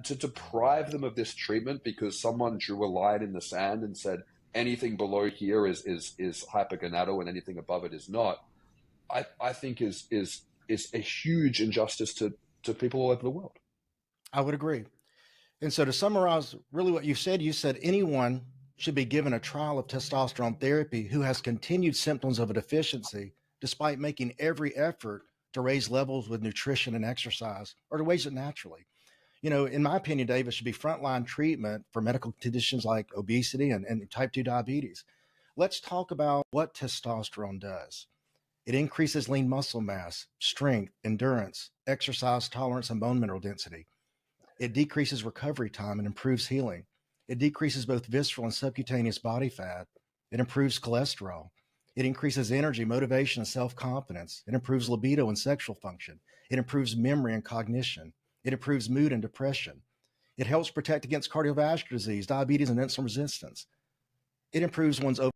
to deprive them of this treatment because someone drew a line in the sand and said anything below here is hypergonadal and anything above it is not, I think is a huge injustice to people all over the world. I would agree. And so to summarize really what you said anyone should be given a trial of testosterone therapy who has continued symptoms of a deficiency despite making every effort to raise levels with nutrition and exercise, or to raise it naturally. In my opinion, Dave, it should be frontline treatment for medical conditions like obesity and type 2 diabetes. Let's talk about what testosterone does. It increases lean muscle mass, strength, endurance, exercise tolerance, and bone mineral density. It decreases recovery time and improves healing. It decreases both visceral and subcutaneous body fat. It improves cholesterol. It increases energy, motivation, and self-confidence. It improves libido and sexual function. It improves memory and cognition. It improves mood and depression. It helps protect against cardiovascular disease, diabetes, and insulin resistance. It improves one's